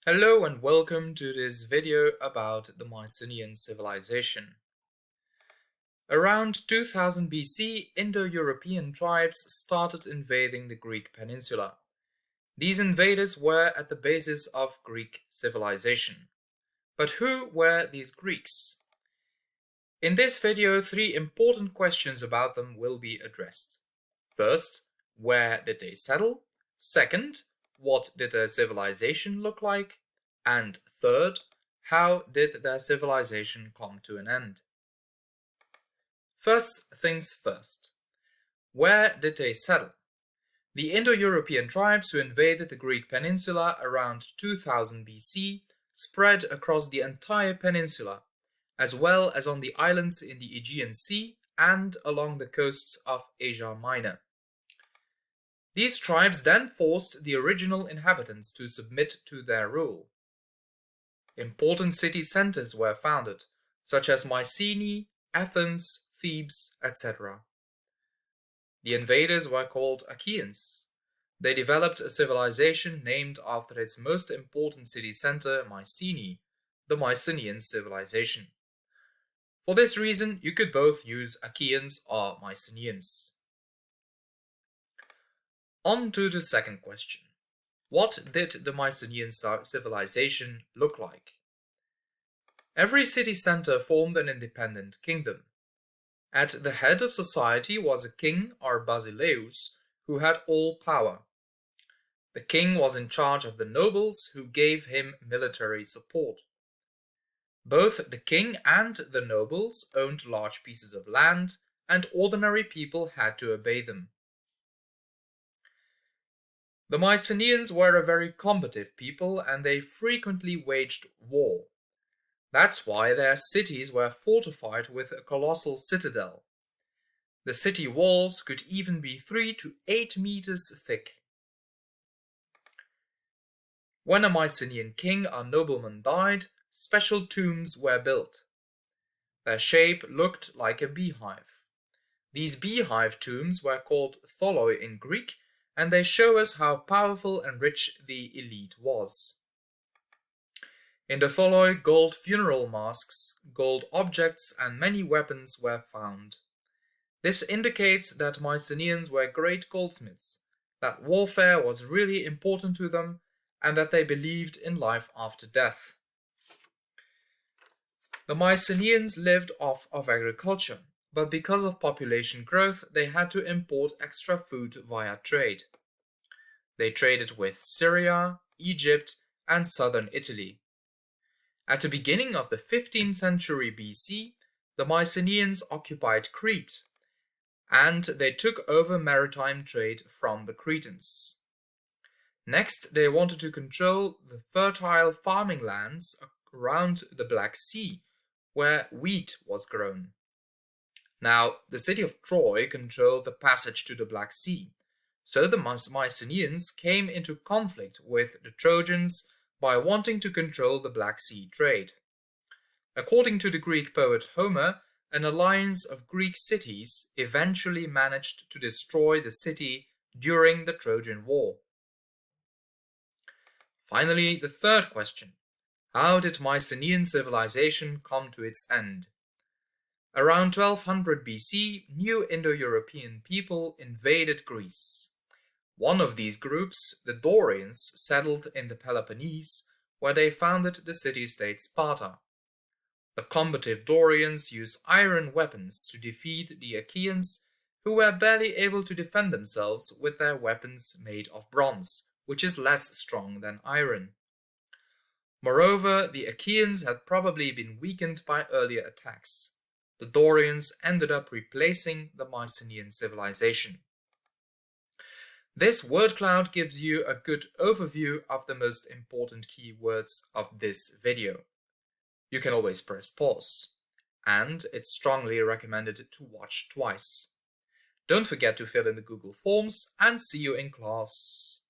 Hello and welcome to this video about the Mycenaean civilization. Around 2000 BC, Indo-European tribes started invading the Greek peninsula. These invaders were at the basis of Greek civilization. But who were these Greeks? In this video, three important questions about them will be addressed. First, where did they settle? Second, what did their civilization look like? And third, how did their civilization come to an end? First things first. Where did they settle? The Indo-European tribes who invaded the Greek peninsula around 2000 BC spread across the entire peninsula, as well as on the islands in the Aegean Sea and along the coasts of Asia Minor. These tribes then forced the original inhabitants to submit to their rule. Important city centers were founded, such as Mycenae, Athens, Thebes, etc. The invaders were called Achaeans. They developed a civilization named after its most important city center, Mycenae, the Mycenaean civilization. For this reason, you could both use Achaeans or Mycenaeans. On to the second question. What did the Mycenaean civilization look like? Every city center formed an independent kingdom. At the head of society was a king or basileus who had all power. The king was in charge of the nobles who gave him military support. Both the king and the nobles owned large pieces of land, and ordinary people had to obey them. The Mycenaeans were a very combative people, and they frequently waged war. That's why their cities were fortified with a colossal citadel. The city walls could even be 3 to 8 meters thick. When a Mycenaean king or nobleman died, special tombs were built. Their shape looked like a beehive. These beehive tombs were called tholoi in Greek, and they show us how powerful and rich the elite was. In the tholoi, gold funeral masks, gold objects, and many weapons were found. This indicates that Mycenaeans were great goldsmiths, that warfare was really important to them, and that they believed in life after death. The Mycenaeans lived off of agriculture, but because of population growth, they had to import extra food via trade. They traded with Syria, Egypt, and southern Italy. At the beginning of the 15th century BC, the Mycenaeans occupied Crete, and they took over maritime trade from the Cretans. Next, they wanted to control the fertile farming lands around the Black Sea, where wheat was grown. Now, the city of Troy controlled the passage to the Black Sea, so the Mycenaeans came into conflict with the Trojans by wanting to control the Black Sea trade. According to the Greek poet Homer, an alliance of Greek cities eventually managed to destroy the city during the Trojan War. Finally, the third question. How did Mycenaean civilization come to its end? Around 1200 BC, new Indo-European people invaded Greece. One of these groups, the Dorians, settled in the Peloponnese, where they founded the city-state Sparta. The combative Dorians used iron weapons to defeat the Achaeans, who were barely able to defend themselves with their weapons made of bronze, which is less strong than iron. Moreover, the Achaeans had probably been weakened by earlier attacks. The Dorians ended up replacing the Mycenaean civilization. This word cloud gives you a good overview of the most important keywords of this video. You can always press pause, and it's strongly recommended to watch twice. Don't forget to fill in the Google Forms, and see you in class.